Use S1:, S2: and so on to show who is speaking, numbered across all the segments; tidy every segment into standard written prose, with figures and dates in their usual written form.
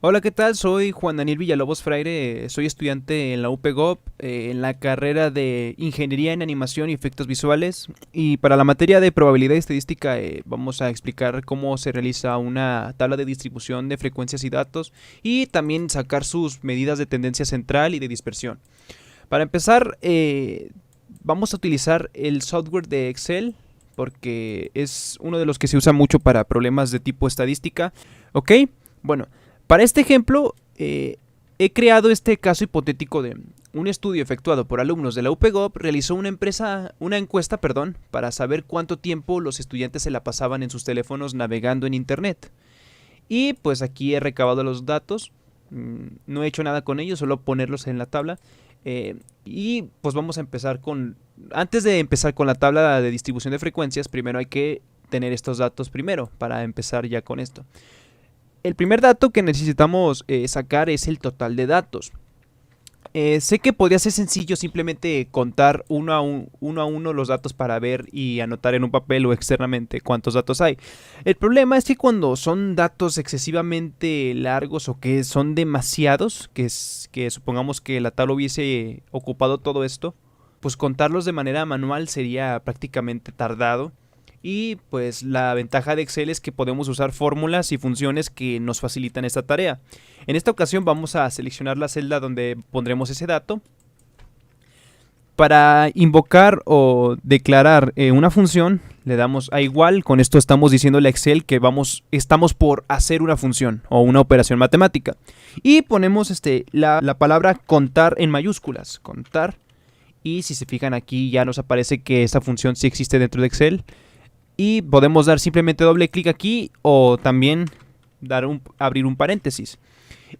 S1: Hola, ¿qué tal? Soy Juan Daniel Villalobos Freire, soy estudiante en la UPGOP, en la carrera de Ingeniería en Animación y Efectos Visuales. Y para la materia de probabilidad y estadística vamos a explicar cómo se realiza una tabla de distribución de frecuencias y datos y también sacar sus medidas de tendencia central y de dispersión. Para empezar, vamos a utilizar el software de Excel porque es uno de los que se usa mucho para problemas de tipo estadística. ¿Ok? Bueno, para este ejemplo, he creado este caso hipotético de un estudio efectuado por alumnos de la UPGOP realizó una encuesta, para saber cuánto tiempo los estudiantes se la pasaban en sus teléfonos navegando en internet. Y pues aquí he recabado los datos, no he hecho nada con ellos, solo ponerlos en la tabla. Y pues vamos a empezar con... Antes de empezar con la tabla de distribución de frecuencias, primero hay que tener estos datos primero para empezar ya con esto. El primer dato que necesitamos sacar es el total de datos. Sé que podría ser sencillo simplemente contar uno a uno los datos para ver y anotar en un papel o externamente cuántos datos hay. El problema es que cuando son datos excesivamente largos o que son demasiados, que supongamos que la tabla hubiese ocupado todo esto, pues contarlos de manera manual sería prácticamente tardado. Y pues la ventaja de Excel es que podemos usar fórmulas y funciones que nos facilitan esta tarea. En esta ocasión vamos a seleccionar la celda donde pondremos ese dato. Para invocar o declarar una función, le damos a igual. Con esto estamos diciéndole a Excel que estamos por hacer una función o una operación matemática. Y ponemos la palabra contar en mayúsculas. Contar. Y si se fijan aquí ya nos aparece que esta función sí existe dentro de Excel. Y podemos dar simplemente doble clic aquí o también abrir un paréntesis.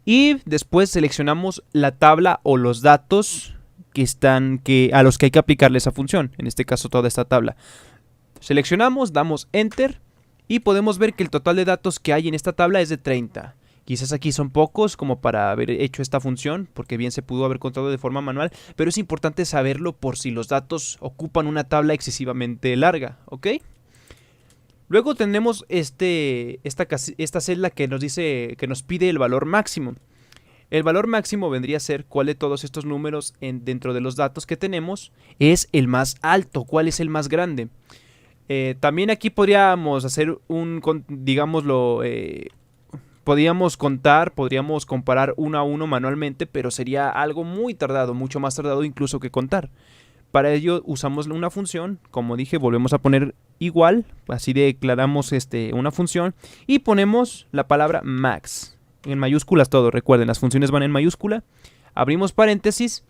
S1: Y después seleccionamos la tabla o los datos a los que hay que aplicarle esa función. En este caso toda esta tabla. Seleccionamos, damos Enter y podemos ver que el total de datos que hay en esta tabla es de 30. Quizás aquí son pocos como para haber hecho esta función, porque bien se pudo haber contado de forma manual, pero es importante saberlo por si los datos ocupan una tabla excesivamente larga, ¿ok? Luego tenemos esta celda que nos dice que nos pide el valor máximo. El valor máximo vendría a ser cuál de todos estos números dentro de los datos que tenemos es el más alto, cuál es el más grande. También aquí podríamos hacer digámoslo, podríamos contar, podríamos comparar uno a uno manualmente, pero sería algo muy tardado, mucho más tardado incluso que contar. Para ello usamos una función, como dije, volvemos a poner igual, así declaramos una función y ponemos la palabra max, en mayúsculas todo, recuerden, las funciones van en mayúscula, abrimos paréntesis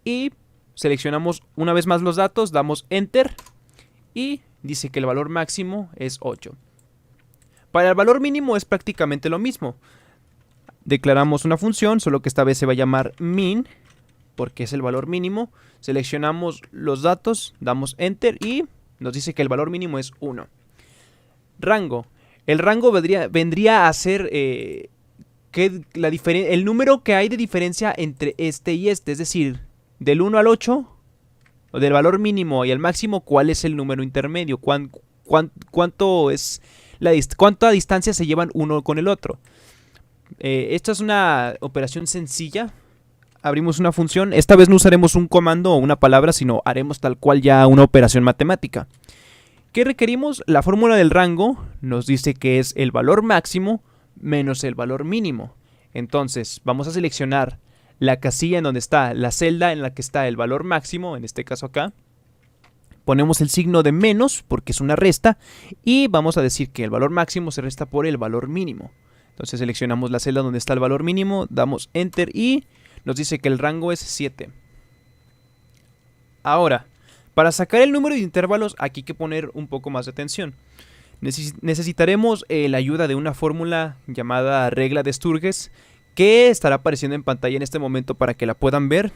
S1: y seleccionamos una vez más los datos, damos enter y dice que el valor máximo es 8. Para el valor mínimo es prácticamente lo mismo, declaramos una función, solo que esta vez se va a llamar min, porque es el valor mínimo. Seleccionamos los datos, damos enter y nos dice que el valor mínimo es 1. Rango. El rango vendría a ser el número que hay de diferencia entre este y este. Es decir, del 1 al 8, o del valor mínimo y al máximo, ¿cuál es el número intermedio? ¿Cuánta distancia se llevan uno con el otro? Esta es una operación sencilla. Abrimos una función, esta vez no usaremos un comando o una palabra, sino haremos tal cual ya una operación matemática. ¿Qué requerimos? La fórmula del rango nos dice que es el valor máximo menos el valor mínimo. Entonces vamos a seleccionar la casilla en donde está la celda en la que está el valor máximo, en este caso acá. Ponemos el signo de menos porque es una resta y vamos a decir que el valor máximo se resta por el valor mínimo. Entonces seleccionamos la celda donde está el valor mínimo, damos enter y nos dice que el rango es 7. Ahora, para sacar el número de intervalos aquí hay que poner un poco más de atención. Necesitaremos la ayuda de una fórmula llamada regla de Sturges que estará apareciendo en pantalla en este momento para que la puedan ver.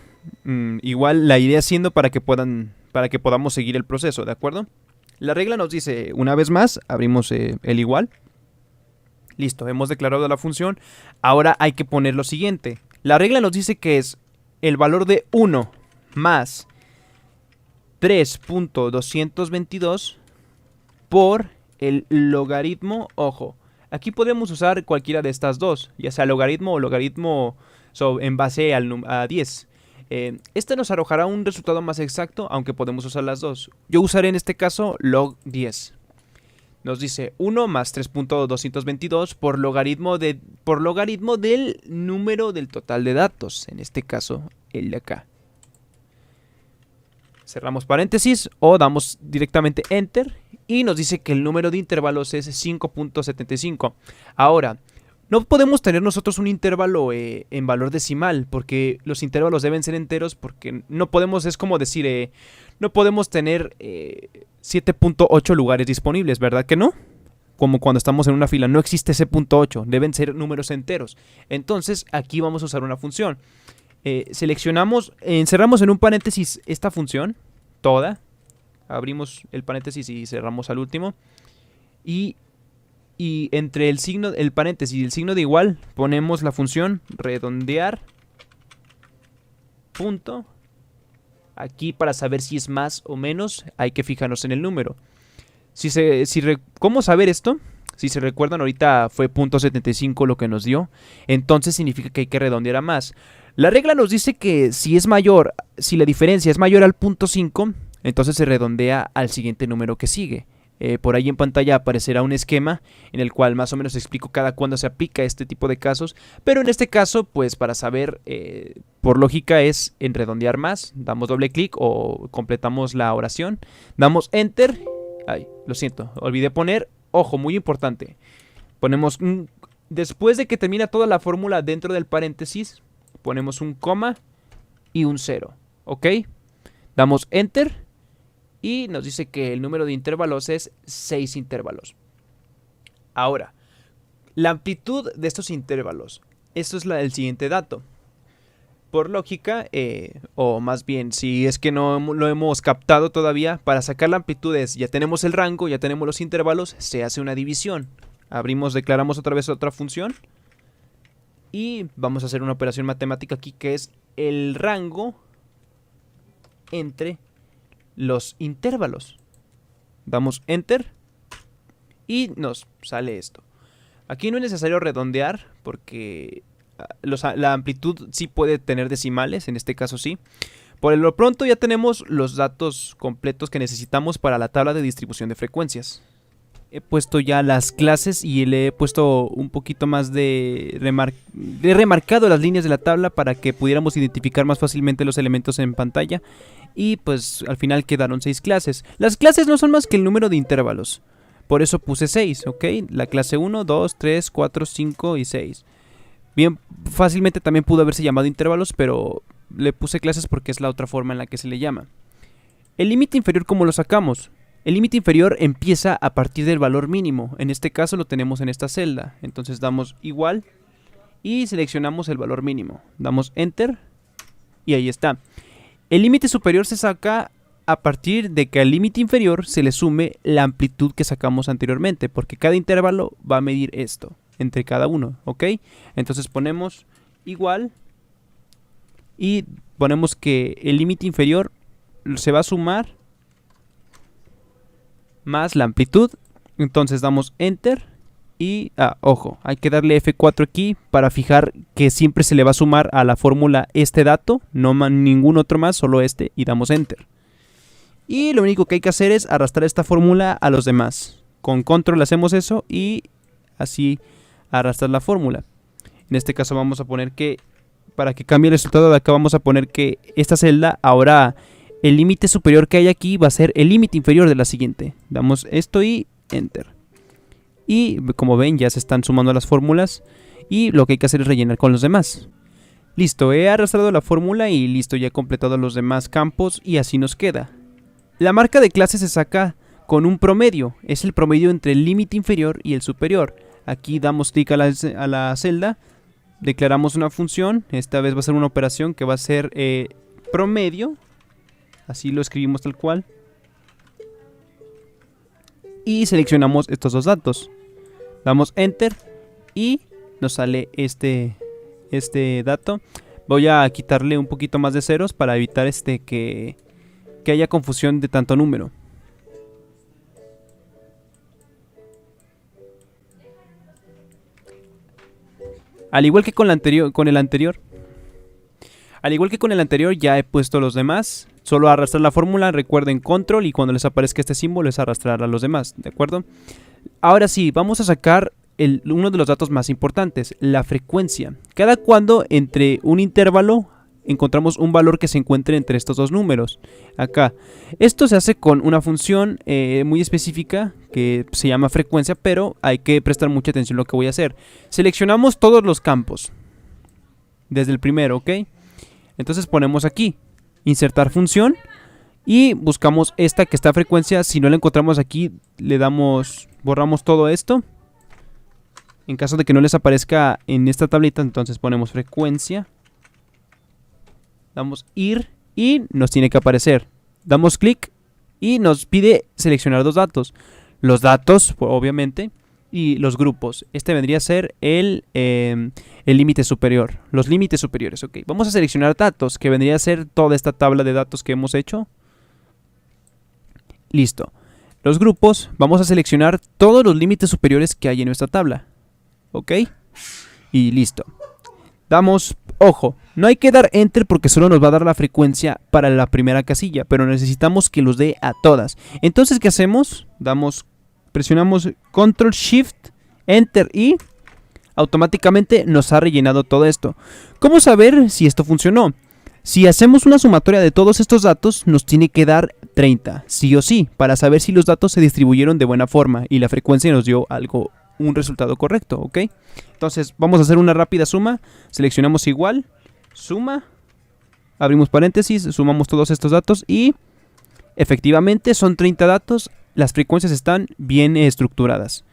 S1: Igual la iré haciendo para que podamos seguir el proceso, ¿de acuerdo? La regla nos dice, una vez más, abrimos el igual. Listo, hemos declarado la función. Ahora hay que poner lo siguiente. La regla nos dice que es el valor de 1 más 3.222 por el logaritmo, ojo, Aquí podemos usar cualquiera de estas dos, ya sea logaritmo o logaritmo en base a 10. Este nos arrojará un resultado más exacto, aunque podemos usar las dos. Yo usaré en este caso log 10. Nos dice 1 más 3.222 por logaritmo del número del total de datos. En este caso, el de acá. Cerramos paréntesis o damos directamente Enter. Y nos dice que el número de intervalos es 5.75. Ahora, no podemos tener nosotros un intervalo en valor decimal, porque los intervalos deben ser enteros, porque no podemos, es como decir, no podemos tener 7.8 lugares disponibles, ¿verdad que no? Como cuando estamos en una fila, no existe ese punto 8, deben ser números enteros. Entonces aquí vamos a usar una función. Encerramos en un paréntesis esta función, toda. Abrimos el paréntesis y cerramos al último. Y entre el paréntesis y el signo de igual ponemos la función redondear punto. Aquí para saber si es más o menos hay que fijarnos en el número. ¿Cómo saber esto? Si se recuerdan, ahorita fue .75 lo que nos dio. Entonces significa que hay que redondear a más. La regla nos dice que si la diferencia es mayor al .5, entonces se redondea al siguiente número que sigue. Por ahí en pantalla aparecerá un esquema en el cual más o menos explico cada cuándo se aplica este tipo de casos. Pero en este caso, pues para saber, por lógica es en redondear más. Damos doble clic o completamos la oración. Damos Enter. Ay, lo siento, olvidé poner, ojo, muy importante. Ponemos después de que termina toda la fórmula dentro del paréntesis, ponemos un coma y un 0. ¿Ok? Damos Enter. Y nos dice que el número de intervalos es 6 intervalos. Ahora, la amplitud de estos intervalos. Esto es el siguiente dato. Por lógica, o más bien, si es que no lo hemos captado todavía, para sacar la amplitud ya tenemos el rango, ya tenemos los intervalos, se hace una división. Declaramos otra vez otra función. Y vamos a hacer una operación matemática aquí que es el rango entre los intervalos. Damos Enter y nos sale esto. Aquí no es necesario redondear porque la amplitud sí puede tener decimales, en este caso sí. Por lo pronto ya tenemos los datos completos que necesitamos para la tabla de distribución de frecuencias. He puesto ya las clases y le he puesto un poquito más he remarcado las líneas de la tabla para que pudiéramos identificar más fácilmente los elementos en pantalla. Y pues al final quedaron 6 clases. Las clases no son más que el número de intervalos. Por eso puse 6, ¿ok? La clase 1, 2, 3, 4, 5 y 6. Bien, fácilmente también pudo haberse llamado intervalos, pero le puse clases porque es la otra forma en la que se le llama. El límite inferior, ¿cómo lo sacamos? El límite inferior empieza a partir del valor mínimo. En este caso lo tenemos en esta celda. Entonces damos igual y seleccionamos el valor mínimo. Damos Enter y ahí está. El límite superior se saca a partir de que al límite inferior se le sume la amplitud que sacamos anteriormente, porque cada intervalo va a medir esto entre cada uno, ¿ok? Entonces ponemos igual y ponemos que el límite inferior se va a sumar más la amplitud. Entonces damos Enter y, ojo, hay que darle F4 aquí para fijar que siempre se le va a sumar a la fórmula este dato, no ningún otro más, solo este, y damos Enter. Y lo único que hay que hacer es arrastrar esta fórmula a los demás. Con Control hacemos eso y así arrastrar la fórmula. En este caso vamos a poner que, para que cambie el resultado de acá, vamos a poner que esta celda ahora el límite superior que hay aquí va a ser el límite inferior de la siguiente. Damos esto y Enter. Y como ven ya se están sumando las fórmulas y lo que hay que hacer es rellenar con los demás. Listo, he arrastrado la fórmula y listo, ya he completado los demás campos y así nos queda. La marca de clase se saca con un promedio, es el promedio entre el límite inferior y el superior. Aquí damos clic a la celda, declaramos una función, esta vez va a ser una operación que va a ser promedio, así lo escribimos tal cual. Y seleccionamos estos dos datos. Damos Enter y nos sale este dato. Voy a quitarle un poquito más de ceros para evitar que haya confusión de tanto número. Al igual que con el anterior, ya he puesto los demás. Solo arrastrar la fórmula, recuerden control y cuando les aparezca este símbolo es arrastrar a los demás, ¿de acuerdo? Ahora sí, vamos a sacar uno de los datos más importantes, la frecuencia. Cada cuando entre un intervalo encontramos un valor que se encuentre entre estos dos números. Acá. Esto se hace con una función muy específica que se llama frecuencia, pero hay que prestar mucha atención a lo que voy a hacer. Seleccionamos todos los campos. Desde el primero, ¿ok? Entonces ponemos aquí, insertar función. Y buscamos esta que está a frecuencia. Si no la encontramos aquí, le damos, borramos todo esto. En caso de que no les aparezca en esta tablita, entonces ponemos frecuencia. Damos ir y nos tiene que aparecer. Damos clic y nos pide seleccionar dos datos. Los datos, obviamente, y los grupos. Este vendría a ser el límite superior. Los límites superiores, ok. Vamos a seleccionar datos, que vendría a ser toda esta tabla de datos que hemos hecho. Listo. Los grupos, vamos a seleccionar todos los límites superiores que hay en nuestra tabla. Ok. Y listo. Damos, ojo, no hay que dar enter porque solo nos va a dar la frecuencia para la primera casilla, pero necesitamos que los dé a todas. Entonces, ¿qué hacemos? Presionamos control shift enter y automáticamente nos ha rellenado todo esto. ¿Cómo saber si esto funcionó? Si hacemos una sumatoria de todos estos datos, nos tiene que dar 30, sí o sí, para saber si los datos se distribuyeron de buena forma y la frecuencia nos dio un resultado correcto, ¿ok? Entonces vamos a hacer una rápida suma, seleccionamos igual, suma, abrimos paréntesis, sumamos todos estos datos y efectivamente son 30 datos, las frecuencias están bien estructuradas.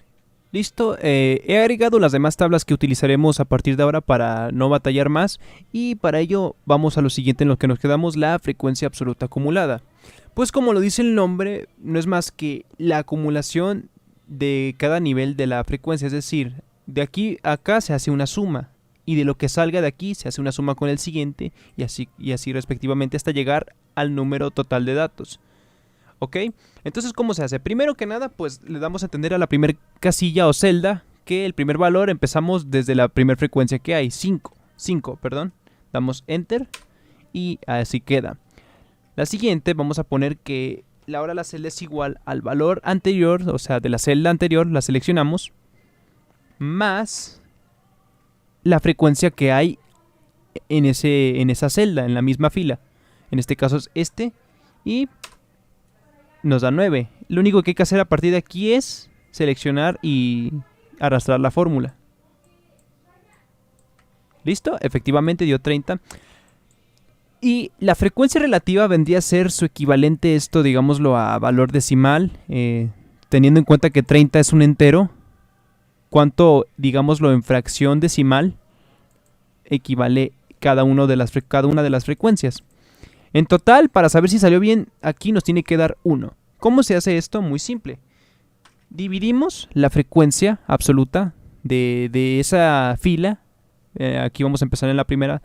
S1: Listo, he agregado las demás tablas que utilizaremos a partir de ahora para no batallar más y para ello vamos a lo siguiente en lo que nos quedamos, la frecuencia absoluta acumulada. Pues como lo dice el nombre, no es más que la acumulación de cada nivel de la frecuencia, es decir, de aquí a acá se hace una suma y de lo que salga de aquí se hace una suma con el siguiente y así respectivamente hasta llegar al número total de datos. ¿Ok? Entonces, ¿cómo se hace? Primero que nada, pues le damos a entender a la primera casilla o celda que el primer valor empezamos desde la primera frecuencia que hay, 5, perdón. Damos enter y así queda. La siguiente vamos a poner que ahora la celda es igual al valor anterior, o sea, de la celda anterior la seleccionamos, más la frecuencia que hay en esa celda, en la misma fila. En este caso es este y nos da 9. Lo único que hay que hacer a partir de aquí es seleccionar y arrastrar la fórmula. ¿Listo? Efectivamente dio 30. Y la frecuencia relativa vendría a ser su equivalente, esto digámoslo a valor decimal, teniendo en cuenta que 30 es un entero. ¿Cuánto, digámoslo en fracción decimal, equivale cada una de las frecuencias? En total, para saber si salió bien, aquí nos tiene que dar 1. ¿Cómo se hace esto? Muy simple. Dividimos la frecuencia absoluta de esa fila. Aquí vamos a empezar en la primera.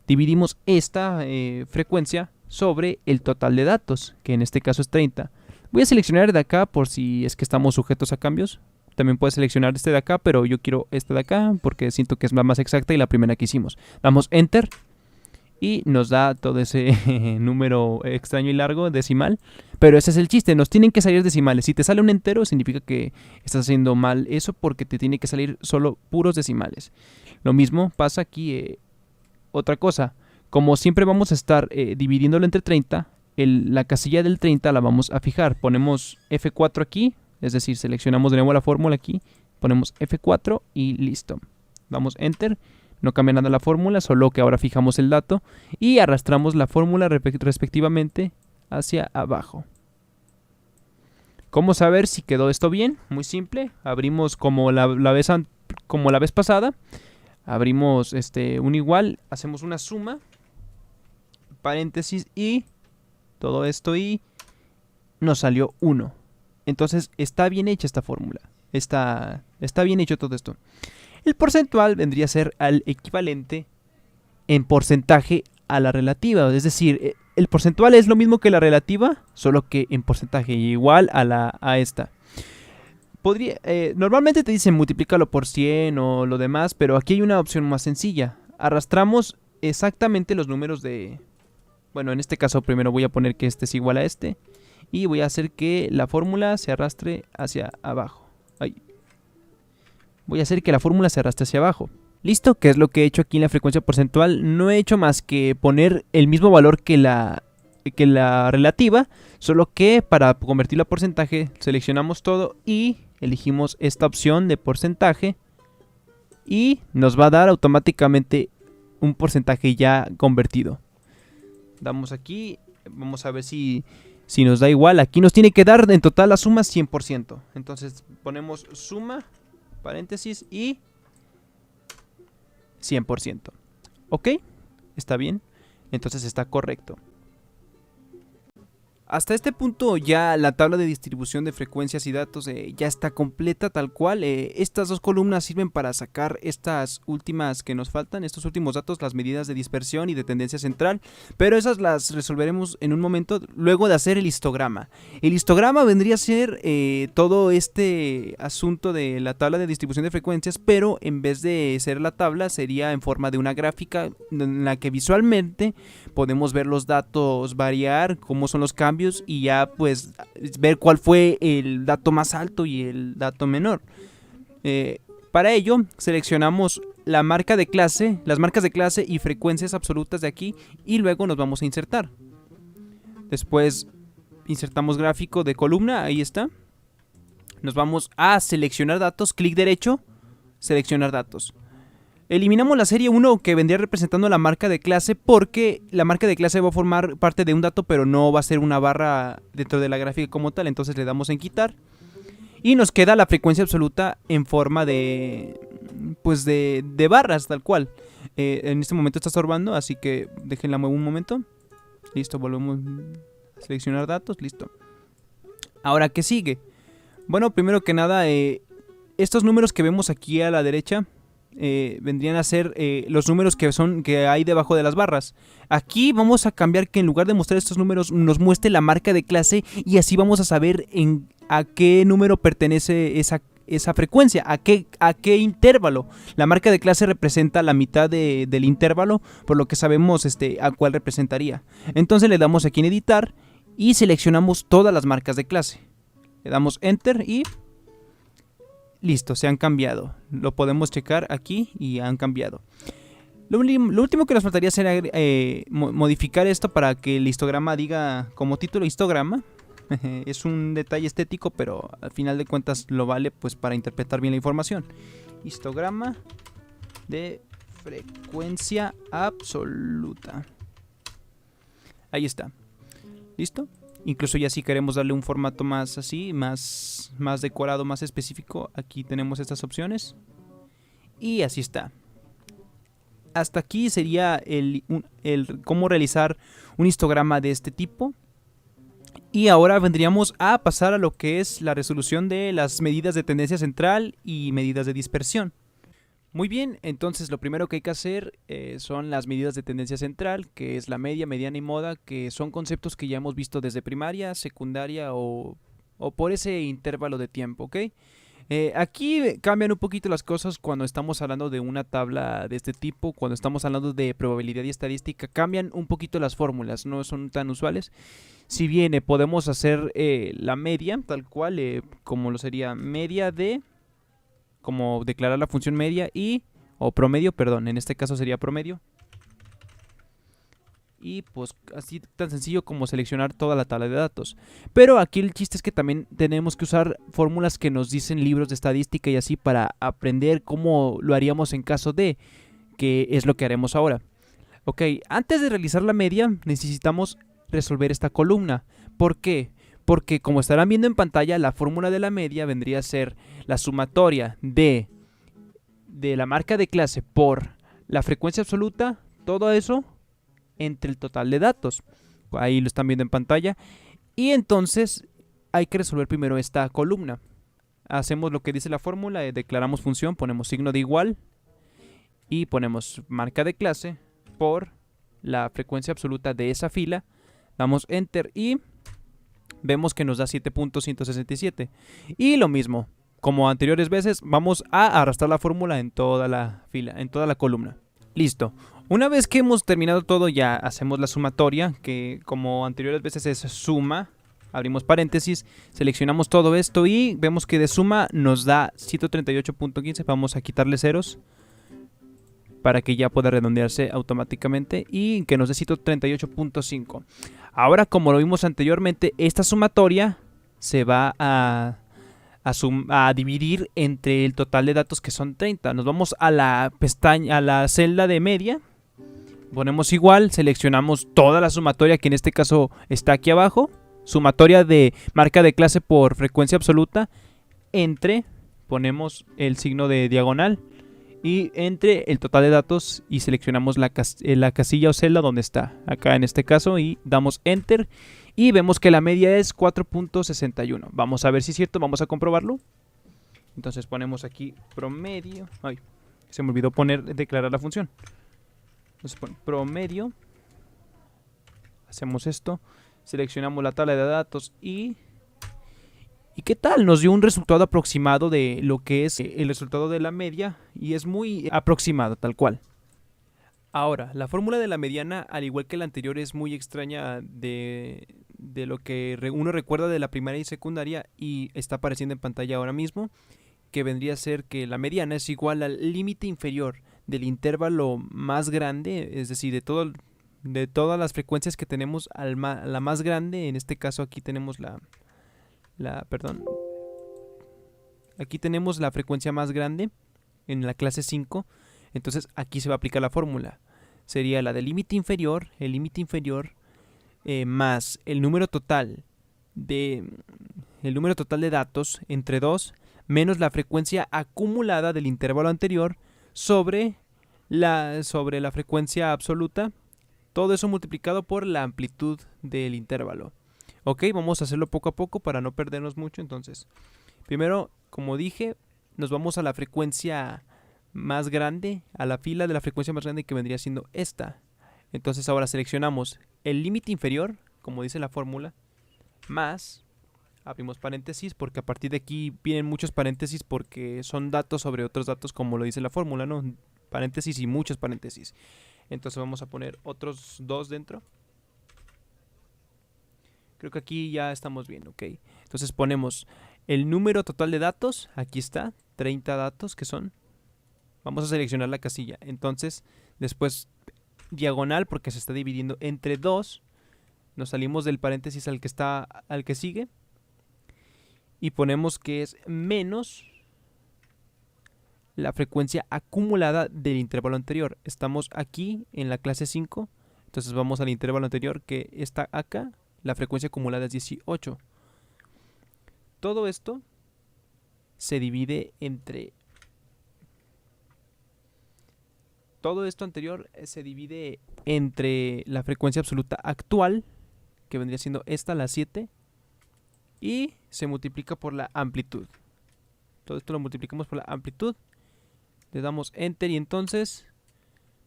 S1: Dividimos esta frecuencia sobre el total de datos, que en este caso es 30. Voy a seleccionar de acá por si es que estamos sujetos a cambios. También puedes seleccionar este de acá, pero yo quiero este de acá porque siento que es la más exacta y la primera que hicimos. Damos enter. Y nos da todo ese número extraño y largo decimal. Pero ese es el chiste, nos tienen que salir decimales. Si te sale un entero significa que estás haciendo mal eso porque te tiene que salir solo puros decimales. Lo mismo pasa aquí. Otra cosa, como siempre vamos a estar dividiéndolo entre 30, la casilla del 30 la vamos a fijar. Ponemos F4 aquí, es decir, seleccionamos de nuevo la fórmula aquí. Ponemos F4 y listo. Damos enter. No cambia nada la fórmula, solo que ahora fijamos el dato y arrastramos la fórmula respectivamente hacia abajo. ¿Cómo saber si quedó esto bien? Muy simple, abrimos como la vez pasada, abrimos un igual, hacemos una suma, paréntesis y todo esto y nos salió 1. Entonces está bien hecha esta fórmula, está bien hecho todo esto. El porcentual vendría a ser al equivalente en porcentaje a la relativa. Es decir, el porcentual es lo mismo que la relativa, solo que en porcentaje igual a esta. Normalmente te dicen multiplícalo por 100 o lo demás, pero aquí hay una opción más sencilla. Arrastramos exactamente los números de... Bueno, en este caso primero voy a poner que este es igual a este. Y voy a hacer que la fórmula se arrastre hacia abajo. Voy a hacer que la fórmula se arrastre hacia abajo. Listo, que es lo que he hecho aquí en la frecuencia porcentual. No he hecho más que poner el mismo valor que la relativa, solo que para convertirlo a porcentaje seleccionamos todo y elegimos esta opción de porcentaje y nos va a dar automáticamente un porcentaje ya convertido. Damos aquí, vamos a ver si nos da igual. Aquí nos tiene que dar en total la suma 100%. Entonces ponemos suma, paréntesis y 100%. ¿Ok? ¿Está bien? Entonces está correcto. Hasta este punto ya la tabla de distribución de frecuencias y datos ya está completa tal cual. Estas dos columnas sirven para sacar estas últimas que nos faltan, estos últimos datos, las medidas de dispersión y de tendencia central, pero esas las resolveremos en un momento luego de hacer el histograma. El histograma vendría a ser todo este asunto de la tabla de distribución de frecuencias, pero en vez de ser la tabla sería en forma de una gráfica en la que visualmente podemos ver los datos variar, cómo son los cambios y ya pues ver cuál fue el dato más alto y el dato menor. Para ello seleccionamos la marca de clase, las marcas de clase y frecuencias absolutas de aquí y luego nos vamos a insertar. Después insertamos gráfico de columna, ahí está. Nos vamos a seleccionar datos, clic derecho, seleccionar datos. Eliminamos la serie 1 que vendría representando la marca de clase porque la marca de clase va a formar parte de un dato pero no va a ser una barra dentro de la gráfica como tal, entonces le damos en quitar. Y nos queda la frecuencia absoluta en forma de barras tal cual. En este momento está estorbando, así que déjenla mover un momento. Listo, volvemos a seleccionar datos, listo. Ahora, ¿qué sigue? Bueno, primero que nada, estos números que vemos aquí a la derecha vendrían a ser los números que hay debajo de las barras. Aquí vamos a cambiar que en lugar de mostrar estos números nos muestre la marca de clase y así vamos a saber a qué número pertenece esa frecuencia, a qué intervalo. La marca de clase representa la mitad del intervalo, por lo que sabemos a cuál representaría. Entonces le damos aquí en editar y seleccionamos todas las marcas de clase. Le damos enter y listo, se han cambiado. Lo podemos checar aquí y han cambiado. Lo último que nos faltaría sería modificar esto para que el histograma diga como título histograma. Es un detalle estético, pero al final de cuentas lo vale pues para interpretar bien la información. Histograma de frecuencia absoluta. Ahí está. ¿Listo? Incluso ya si queremos darle un formato más así, más decorado, más específico, aquí tenemos estas opciones. Y así está. Hasta aquí sería el cómo realizar un histograma de este tipo. Y ahora vendríamos a pasar a lo que es la resolución de las medidas de tendencia central y medidas de dispersión. Muy bien, entonces lo primero que hay que hacer son las medidas de tendencia central, que es la media, mediana y moda, que son conceptos que ya hemos visto desde primaria, secundaria o por ese intervalo de tiempo, ¿ok? Aquí cambian un poquito las cosas cuando estamos hablando de una tabla de este tipo, cuando estamos hablando de probabilidad y estadística, cambian un poquito las fórmulas, no son tan usuales. Si bien podemos hacer la media, tal cual, como lo sería media de... como declarar la función media o promedio, perdón, en este caso sería promedio. Y pues así tan sencillo como seleccionar toda la tabla de datos. Pero aquí el chiste es que también tenemos que usar fórmulas que nos dicen libros de estadística y así para aprender cómo lo haríamos en caso de, que es lo que haremos ahora. Ok, antes de realizar la media necesitamos resolver esta columna. ¿Por qué? Porque como estarán viendo en pantalla, la fórmula de la media vendría a ser la sumatoria de la marca de clase por la frecuencia absoluta, todo eso entre el total de datos. Ahí lo están viendo en pantalla. Y entonces hay que resolver primero esta columna. Hacemos lo que dice la fórmula, declaramos función, ponemos signo de igual y ponemos marca de clase por la frecuencia absoluta de esa fila. Damos enter y vemos que nos da 7.167. Y lo mismo, como anteriores veces, vamos a arrastrar la fórmula en toda la fila, en toda la columna. Listo. Una vez que hemos terminado todo, ya hacemos la sumatoria, que como anteriores veces es suma. Abrimos paréntesis, seleccionamos todo esto y vemos que de suma nos da 138.15. Vamos a quitarle ceros para que ya pueda redondearse automáticamente y que nos dé 138.5. Ahora, como lo vimos anteriormente, esta sumatoria se va a dividir entre el total de datos, que son 30. Nos vamos a la pestaña, a la celda de media, ponemos igual, seleccionamos toda la sumatoria, que en este caso está aquí abajo, sumatoria de marca de clase por frecuencia absoluta, entre, ponemos el signo de diagonal, y entre el total de datos y seleccionamos la casilla o celda donde está, acá en este caso, y damos enter y vemos que la media es 4.61. Vamos a ver si es cierto, vamos a comprobarlo. Entonces ponemos aquí promedio. Ay, se me olvidó declarar la función. Entonces promedio, hacemos esto, seleccionamos la tabla de datos y ¿qué tal? Nos dio un resultado aproximado de lo que es el resultado de la media y es muy aproximado, tal cual. Ahora, la fórmula de la mediana, al igual que la anterior, es muy extraña de lo que uno recuerda de la primaria y secundaria y está apareciendo en pantalla ahora mismo, que vendría a ser que la mediana es igual al límite inferior del intervalo más grande, es decir, de todas las frecuencias que tenemos la más grande. En este caso aquí tenemos aquí tenemos la frecuencia más grande en la clase 5. Entonces aquí se va a aplicar la fórmula. Sería la del límite inferior, más el número total de datos entre 2 menos la frecuencia acumulada del intervalo anterior sobre la frecuencia absoluta. Todo eso multiplicado por la amplitud del intervalo. Ok, vamos a hacerlo poco a poco para no perdernos mucho. Entonces, primero, como dije, nos vamos a la frecuencia más grande, a la fila de la frecuencia más grande, que vendría siendo esta. Entonces ahora seleccionamos el límite inferior, como dice la fórmula, más, abrimos paréntesis, porque a partir de aquí vienen muchos paréntesis porque son datos sobre otros datos, como lo dice la fórmula, ¿no? Paréntesis y muchos paréntesis. Entonces vamos a poner otros dos dentro. Creo que aquí ya estamos bien, ok. Entonces ponemos el número total de datos, aquí está, 30 datos que son. Vamos a seleccionar la casilla. Entonces, después diagonal, porque se está dividiendo entre 2. Nos salimos del paréntesis al que sigue. Y ponemos que es menos la frecuencia acumulada del intervalo anterior. Estamos aquí en la clase 5. Entonces vamos al intervalo anterior, que está acá. La frecuencia acumulada es 18. Todo esto se divide entre... Todo esto anterior se divide entre la frecuencia absoluta actual, que vendría siendo esta, la 7, y se multiplica por la amplitud. Todo esto lo multiplicamos por la amplitud. Le damos enter y entonces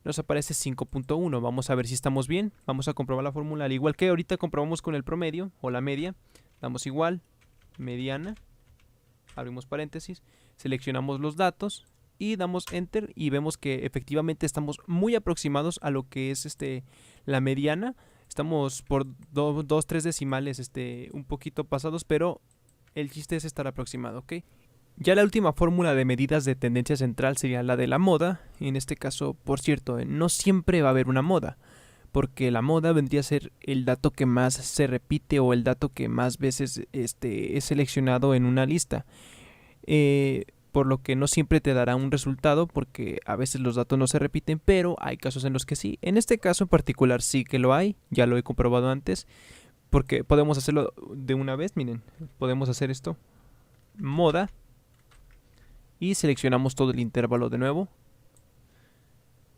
S1: nos aparece 5.1. Vamos a ver si estamos bien. Vamos a comprobar la fórmula al igual que ahorita comprobamos con el promedio o la media. Damos igual, mediana, abrimos paréntesis, seleccionamos los datos y damos enter y vemos que efectivamente estamos muy aproximados a lo que es la mediana. Estamos por 2-3 decimales un poquito pasados, pero el chiste es estar aproximado, ¿ok? Ya la última fórmula de medidas de tendencia central sería la de la moda. En este caso, por cierto, no siempre va a haber una moda, porque la moda vendría a ser el dato que más se repite o el dato que más veces es seleccionado en una lista. Por lo que no siempre te dará un resultado, porque a veces los datos no se repiten, pero hay casos en los que sí. En este caso en particular sí que lo hay, ya lo he comprobado antes, porque podemos hacerlo de una vez. Miren, podemos hacer esto, moda, y seleccionamos todo el intervalo de nuevo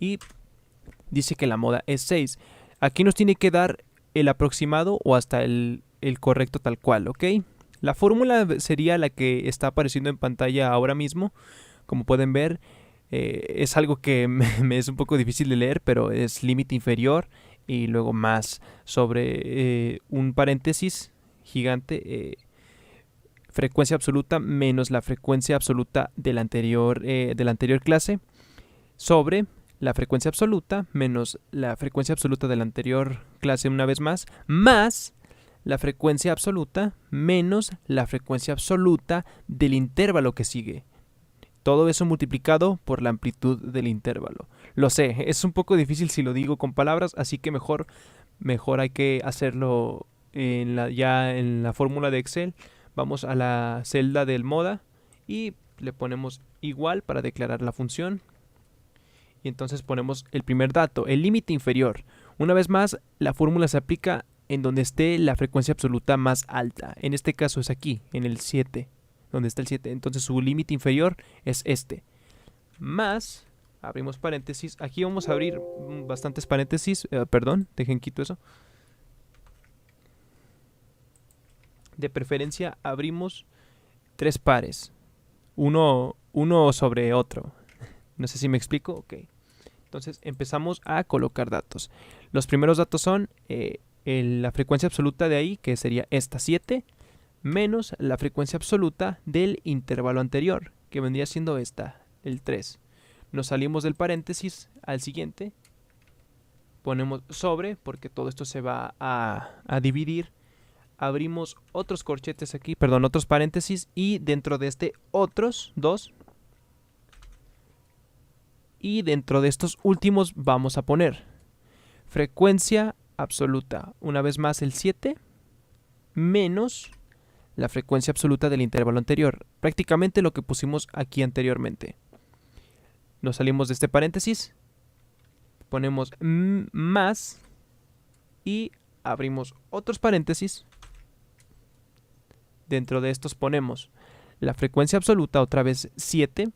S1: y dice que la moda es 6. Aquí nos tiene que dar el aproximado o hasta el correcto tal cual, ¿ok? La fórmula sería la que está apareciendo en pantalla ahora mismo. Como pueden ver, es algo que me es un poco difícil de leer, pero es límite inferior y luego más sobre un paréntesis gigante, frecuencia absoluta menos la frecuencia absoluta de la anterior clase sobre la frecuencia absoluta menos la frecuencia absoluta de la anterior clase una vez más la frecuencia absoluta menos la frecuencia absoluta del intervalo que sigue. Todo eso multiplicado por la amplitud del intervalo. Lo sé, es un poco difícil si lo digo con palabras, así que mejor hay que hacerlo ya en la fórmula de Excel. Vamos a la celda del moda y le ponemos igual para declarar la función. Y entonces ponemos el primer dato, el límite inferior. Una vez más, la fórmula se aplica en donde esté la frecuencia absoluta más alta. En este caso es aquí, en el 7, donde está el 7. Entonces su límite inferior es este. Más, abrimos paréntesis. Aquí vamos a abrir bastantes paréntesis. Perdón, dejen quito eso. De preferencia abrimos 3 pares. Uno sobre otro. No sé si me explico. Ok. Entonces empezamos a colocar datos. Los primeros datos son la frecuencia absoluta de ahí, que sería esta 7, menos la frecuencia absoluta del intervalo anterior, que vendría siendo esta, el 3. Nos salimos del paréntesis al siguiente. Ponemos sobre, porque todo esto se va a dividir. Abrimos otros corchetes aquí, perdón, otros paréntesis, y dentro de este otros 2. Y dentro de estos últimos vamos a poner frecuencia absoluta, una vez más el 7, menos la frecuencia absoluta del intervalo anterior. Prácticamente lo que pusimos aquí anteriormente. Nos salimos de este paréntesis, ponemos más y abrimos otros paréntesis. Dentro de estos ponemos la frecuencia absoluta, otra vez 7,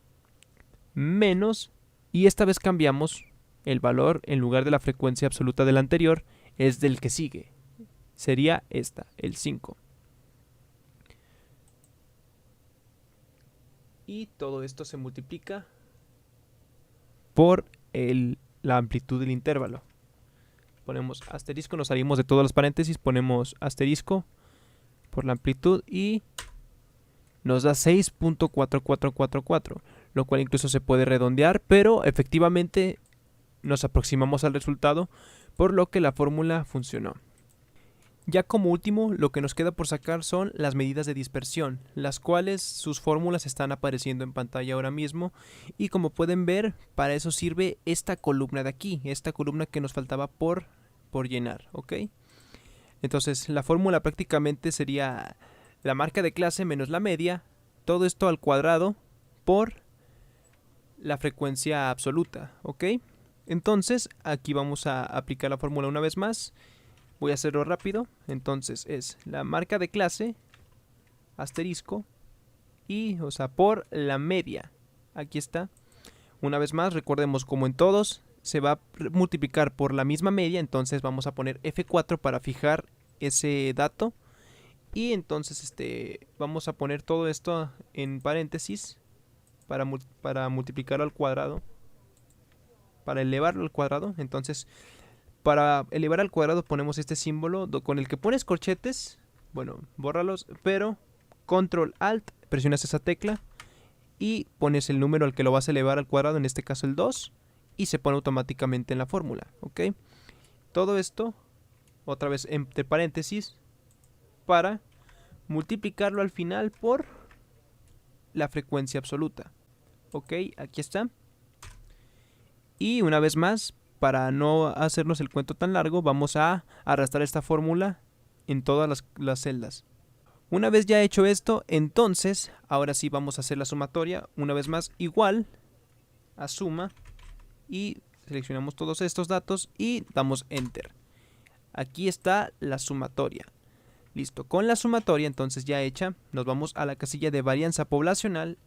S1: menos, y esta vez cambiamos el valor, en lugar de la frecuencia absoluta del anterior, es del que sigue. Sería esta, el 5. Y todo esto se multiplica por la amplitud del intervalo. Ponemos asterisco, nos salimos de todos los paréntesis, ponemos asterisco por la amplitud y nos da 6.4444, lo cual incluso se puede redondear, pero efectivamente nos aproximamos al resultado, por lo que la fórmula funcionó. Ya como último, lo que nos queda por sacar son las medidas de dispersión, las cuales sus fórmulas están apareciendo en pantalla ahora mismo, y como pueden ver, para eso sirve esta columna de aquí, esta columna que nos faltaba por llenar, ¿ok? Entonces la fórmula prácticamente sería la marca de clase menos la media, todo esto al cuadrado por la frecuencia absoluta, ¿ok? Entonces aquí vamos a aplicar la fórmula una vez más. Voy a hacerlo rápido. Entonces es la marca de clase, asterisco, y, o sea, por la media. Aquí está. Una vez más, recordemos, como en todos, se va a multiplicar por la misma media. Entonces vamos a poner F4 para fijar ese dato. Y entonces vamos a poner todo esto en paréntesis para multiplicarlo al cuadrado, para elevarlo al cuadrado. Entonces, para elevar al cuadrado ponemos este símbolo con el que pones corchetes. Bueno, bórralos, pero Control Alt, presionas esa tecla y pones el número al que lo vas a elevar al cuadrado, en este caso el 2, y se pone automáticamente en la fórmula, ¿ok? Todo esto, otra vez entre paréntesis, para multiplicarlo al final por la frecuencia absoluta. Ok, aquí está. Y una vez más, para no hacernos el cuento tan largo, vamos a arrastrar esta fórmula en todas las celdas. Una vez ya hecho esto, entonces, ahora sí vamos a hacer la sumatoria. Una vez más, igual a suma, y seleccionamos todos estos datos y damos Enter. Aquí está la sumatoria. Listo, con la sumatoria entonces ya hecha, nos vamos a la casilla de varianza poblacional,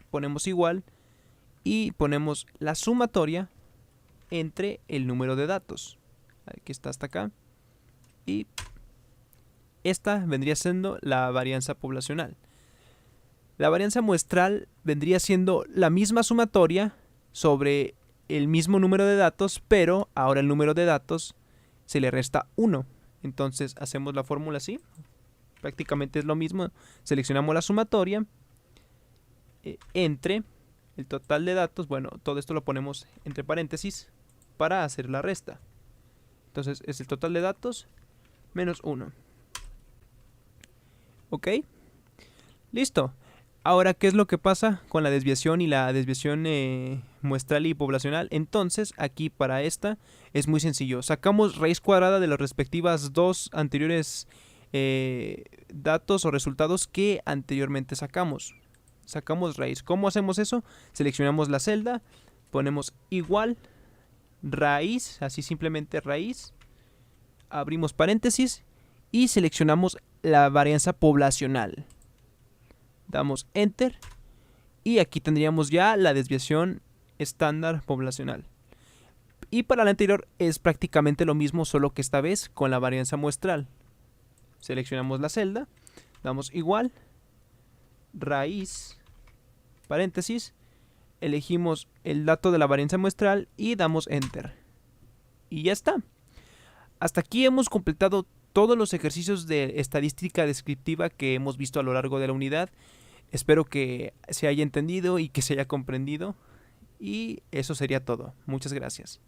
S1: ponemos igual y ponemos la sumatoria entre el número de datos. Aquí está hasta acá. Y esta vendría siendo la varianza poblacional. La varianza muestral vendría siendo la misma sumatoria sobre el mismo número de datos, pero ahora el número de datos se le resta 1. Entonces hacemos la fórmula así. prácticamente es lo mismo. Seleccionamos la sumatoria entre el total de datos. Bueno, todo esto lo ponemos entre paréntesis para hacer la resta. Entonces es el total de datos menos 1. ¿Ok? Listo. Ahora, ¿qué es lo que pasa con la desviación y la desviación muestral y poblacional? Entonces, aquí para esta es muy sencillo. Sacamos raíz cuadrada de las respectivas dos anteriores datos o resultados que anteriormente sacamos. Sacamos raíz. ¿Cómo hacemos eso? Seleccionamos la celda, ponemos igual, raíz, así simplemente raíz, abrimos paréntesis y seleccionamos la varianza poblacional. Damos Enter y aquí tendríamos ya la desviación estándar poblacional. Y para la anterior es prácticamente lo mismo, solo que esta vez con la varianza muestral. Seleccionamos la celda, damos igual, raíz, paréntesis, elegimos el dato de la varianza muestral y damos Enter. Y ya está. Hasta aquí hemos completado todos los ejercicios de estadística descriptiva que hemos visto a lo largo de la unidad. Espero que se haya entendido y que se haya comprendido. Y eso sería todo. Muchas gracias.